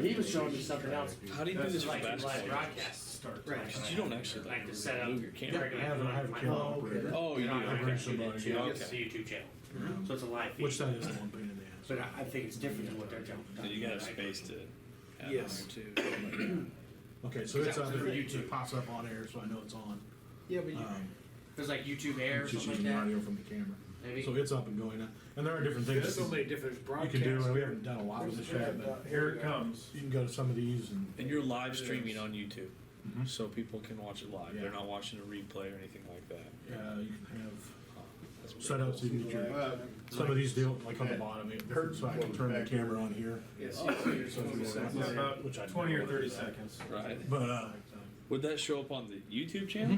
he was showing me something else. How do you do this for Like basketball? live broadcasts start. Right. Because you don't actually Like to set up. move your camera. regular I have a my camera phone. operator. Oh, you And do. I bring connect it somebody, to yeah. the YouTube channel. So it's a live feed. Which that is the one pain in the ass. But I think it's different than what they're doing. So you gotta have space to add Yes. on too. Okay, so it's That up, was for it YouTube. pops up on air, so I know it's on. Yeah, but There's like YouTube Air or It's just something using like the that. audio from the camera. Maybe. So it's up and going now. And there are different things there's so many different you broadcasts. can do, and we haven't done a lot with this yet, but Here it comes. you can go to some of these and. And you're live streaming on YouTube, Mhm. so people can watch it live. Yeah. They're not watching a replay or anything like that. You can have That's pretty set up cool. so you can get your, some of these deal, like on the bottom, so I can turn the camera on here. Yes, About Which I 20 or 30 seconds. Right. But, Would that show up on the YouTube channel?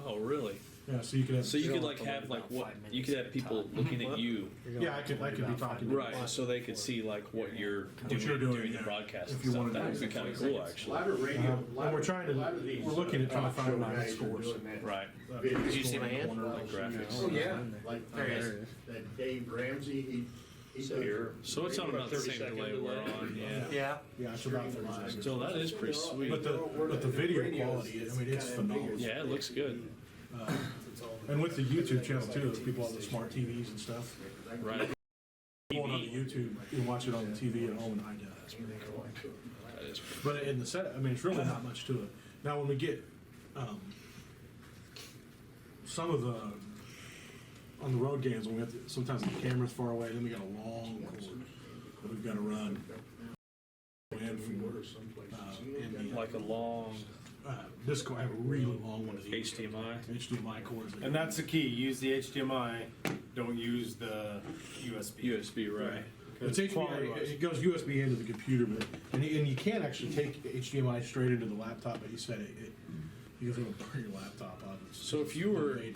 Oh, really? yeah, so you could have. So you could like have like what you could have people looking at you, Yeah, I could be talking. right? So they could see like what you're doing, you're doing, during the yeah. broadcast. If And you stuff. wanted That to would be do kind of cool, actually. And we're trying to, we're looking at trying to find live scores. Right. Did you see my hand? Like graphics. Oh, yeah. Like There it is. that Dave Ramsey, he So it's on about the same delay we're on. Yeah. Yeah. Yeah, it's about 30 seconds. So that is pretty sweet. But the video quality, I mean, it's phenomenal. Yeah, it looks good. And with the YouTube channel too, if people have the smart TVs and stuff, Right. going on the YouTube, you can watch it on the TV at home in high def. That's pretty cool. That is. But in the set, I mean, it's really not much to it. Now, when we get, some of the, on the road games, when we have to, sometimes the camera's far away, then we got a long cord that we've gotta run. And from, Like a long this cord, I have a really long one of these. HDMI. HDMI cords. And that's the key. Use the HDMI. Don't use the USB. USB, right? It's HDMI, it goes USB into the computer, but, and you can actually take HDMI straight into the laptop, but you said you guys will burn your laptop out. It's So if you were, made-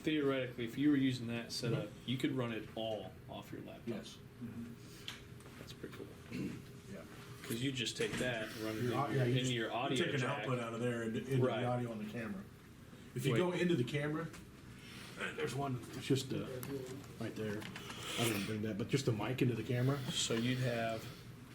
theoretically, if you were using that setup, you could run it all off your laptop. Yes, That's pretty cool. yeah. Because you just take that and run Your au- it yeah, in, you into your You audio take an jack. output out of there and into Right. the audio on the camera. If you Wait. go into the camera, there's one, it's just, right there. I didn't bring that, but just a mic into the camera, So you'd have,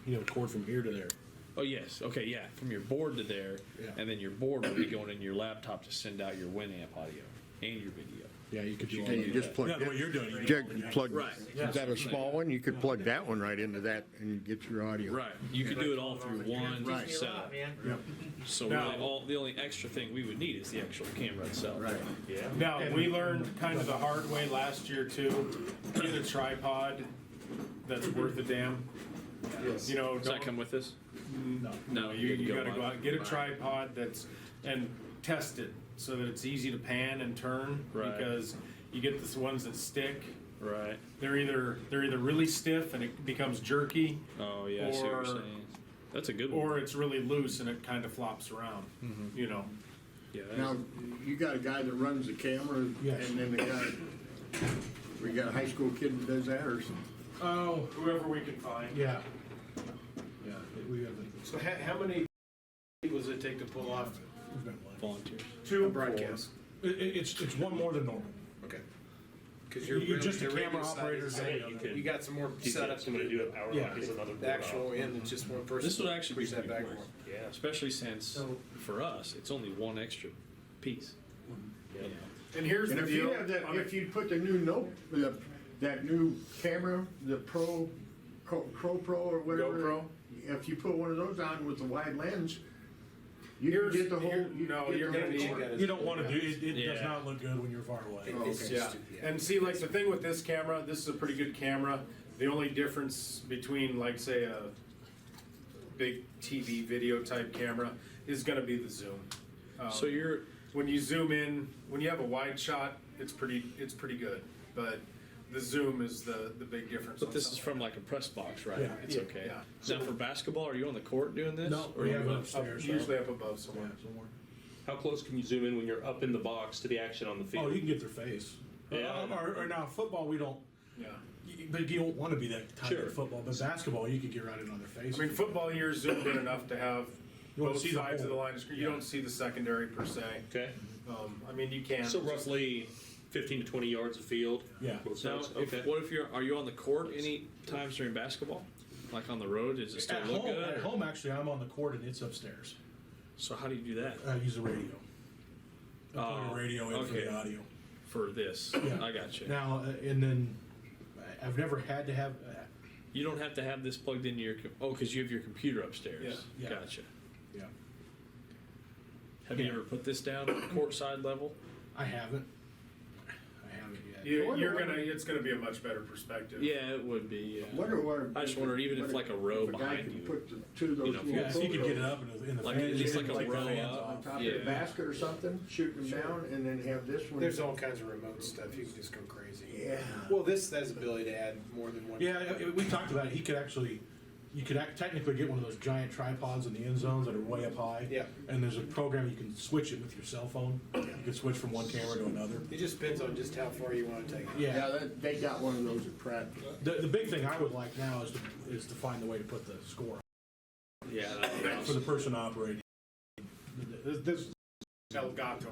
you know, cord from here to there. oh yes, okay, yeah, from your board to there, Yeah. and then your board would be going in your laptop to send out your Winamp audio and your video. Yeah, you could do all And you that. just plug Yeah, the way you're doing it. you Jack, can- yeah. plug, Right. is that a small one? You could plug that one right into that and get your audio. Right, you could do it all through one Right. setup. Yep. So Now- really, the only extra thing we would need is the actual camera itself. Right. Yeah. Now, we learned kind of the hard way last year too. Get a tripod that's worth a damn. You know, Does that don't, come with this? No. No, you gotta go out and get a Right. tripod and test it so that it's easy to pan and turn. Right. Because you get the ones that stick. Right. They're either really stiff and it becomes jerky, Oh yeah, I see what you're Or- saying. That's a good one. or it's really loose and it kind of flops around. You know. Yeah. Now, you got a guy that runs the camera, Yes. and then we got a high school kid that does that, or something. Oh, Whoever we can find. yeah. Yeah, we have, So how many people does it take to pull off we've got one. volunteers. a broadcast? It's one more than normal. Okay. Because You're just a camera operator. You got some more setup to do it. Yeah. The actual end, it's just one person. This would actually be push that pretty back cool. more. Yeah. Especially since for us, it's only one extra piece. You know? And here's And the if you deal. have that, on a- if you put the new that new camera, the Pro or whatever. GoPro? If you put one of those on with the wide lens, you can Here's- get the whole. here- you no, get the you're gonna whole need picture. that. You don't want to do, it does Yeah. not look good when you're far away. It's Yeah, just- and see, like the thing with this camera, this is a pretty good camera. The only difference between, like, say, a big TV video type camera is gonna be the zoom. So you're When you zoom in, when you have a wide shot, it's pretty good, but the zoom is the big difference. But on this is something from like a press box, right? Yeah. It's Yeah, okay. yeah. Now for basketball, are you on the court doing this? No, Or we are have you it on- upstairs. Usually up above somewhere. Yeah, somewhere. How close can you zoom in when you're up in the box to the action on the field? Oh, you can get their face. Yeah. Or now football, we don't, Yeah. but you don't want to be that tight Sure. in football. But basketball, you could get right in on their face. I mean, football, you're zoomed in enough to have You wanna both see the sides of the whole- line of screen. You yeah. don't see the secondary per se. Okay. I mean, you can. So roughly 15 to 20 yards of field. Yeah. Both Now, sides. if, Okay. what if are you on the court any times during basketball? Like on the road, does it still At look home, good? at or- home, actually, I'm on the court and it's upstairs. So how do you do that? I use a radio. I Oh, plug a radio in for okay. the audio. For this? Yeah. I got you. Now, and then I've never had to have. You don't have to have this plugged into your, because you have your computer upstairs. Yeah. Gotcha. Yeah, Have you Yeah. ever put this down at courtside level? I haven't. I haven't yet. It's gonna be a much better perspective. Yeah, it would be, yeah. Wonder what. I just wondered even if like a row if a guy behind could you. Put the two of those You know, if little Yeah, if you could get it photos up in the Like, fans, it's you like can a take the row fans up. on top of Yeah. the basket or something, shooting them down, and then have this one. There's all kinds of remote stuff. You can just go crazy. Yeah. Well, this has the ability to add more than one. Yeah, we talked about it. He could actually, you could technically get one of those giant tripods in the end zones that are way up high. Yeah. And there's a program you can switch it with your cell phone. You can switch from one camera to another. It just depends on just how far you want to take it. Yeah, they got one of those at practice. The big thing I would like now is to find the way to put the score Yeah, that'd be for the awesome. person operating. This, Elgato.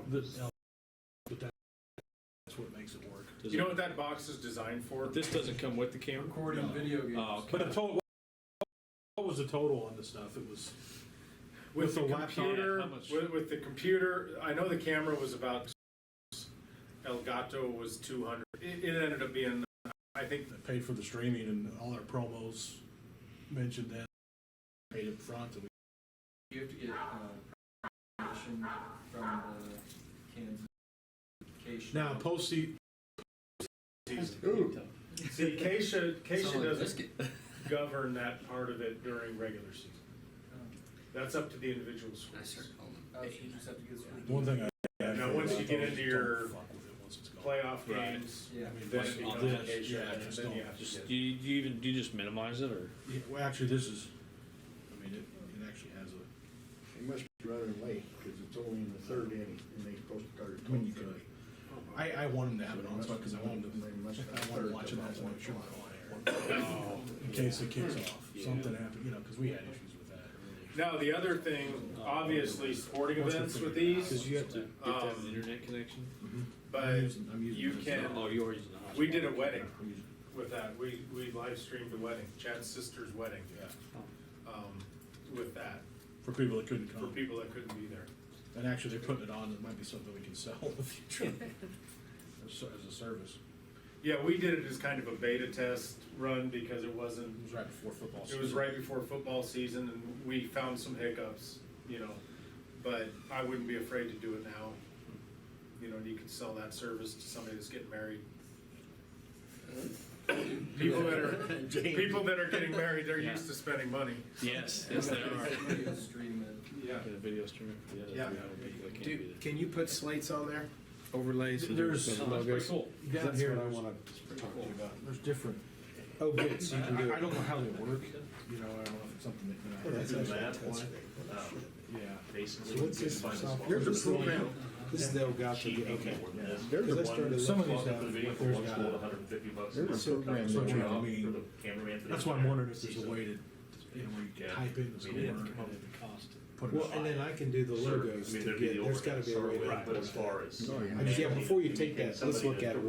but that's what makes it work. Does You know it- what that box is designed for? But this doesn't come with the camera? Recording video games. Oh, okay. But the total, what was the total on this stuff? It was. With With the the laptop, computer, how much? with the computer, I know the camera was about, Elgato was 200. It ended up being, I think, That paid for the streaming and all our promos mentioned that. Paid up front. And You have to get permission from the Kansas. now, postseason, Ooh, see, Keisha Sound like doesn't biscuit. govern that part of it during regular season. That's up to the individual I schools. start calling it. Oh, so you just have to get school. one thing I. Now, once you get into your Don't fuck with it once it's gone. Playoff Right. games, Yeah. then it becomes This, Keisha, yeah, and just then you don't- have to Just, get. do you just minimize it or? Yeah, well, actually, this is, I mean, it actually has a, it must be running late, because it's only in the third inning, and they supposed to start at I mean, you 12:30. could. I want him to have it on, because I want him to, I want him watching that, so I make sure we're on air. In case it kicks off, something happened, because we had issues with that early. Now, the other thing, obviously, sporting events with Because these, you have to, you have to have an Um, internet connection? but I'm using you this. can, Oh, you're using the hotspot. we did a wedding I'm using- with that. We live streamed a wedding, Chad's sister's wedding, Yeah, with that, for people that couldn't for come. people that couldn't be there. And actually, they're putting it on, it might be something we can sell in the future as a service. Yeah, we did it as kind of a beta test run because it wasn't, It was right before football it season. was right before football season and we found some hiccups, but I wouldn't be afraid to do it now. And you can sell that service to somebody that's getting married. People that are getting married, they're used to spending money. Yes, yes, they are. Video stream it. Yeah. Get a video streamer. Yeah. That can't Dude, be there. can you put slates on there? Overlays? There's, That's pretty cool. down That's here, what I there's, wanna talk to you about. there's different, Oh, good, so you can do I it. don't know how they work, I don't know if it's something that, That's do actually- that that's- one. Yeah. Basically. So what's this you can find software? There's a program. This is the Elgato, okay. There's Let's one. start some of these have, There's there's got a, There's a program so that you you know, I mean, for the cameraman. for the that's why I'm wondering if there's a way to, where you can Yeah. type in the score I mean, and it'd come up then put it Well, and then I can do the logos I mean, to there'd be get, the there's gotta be a way to. overhead, but as far as. Oh, yeah. I just, yeah, before you take that, let's look at it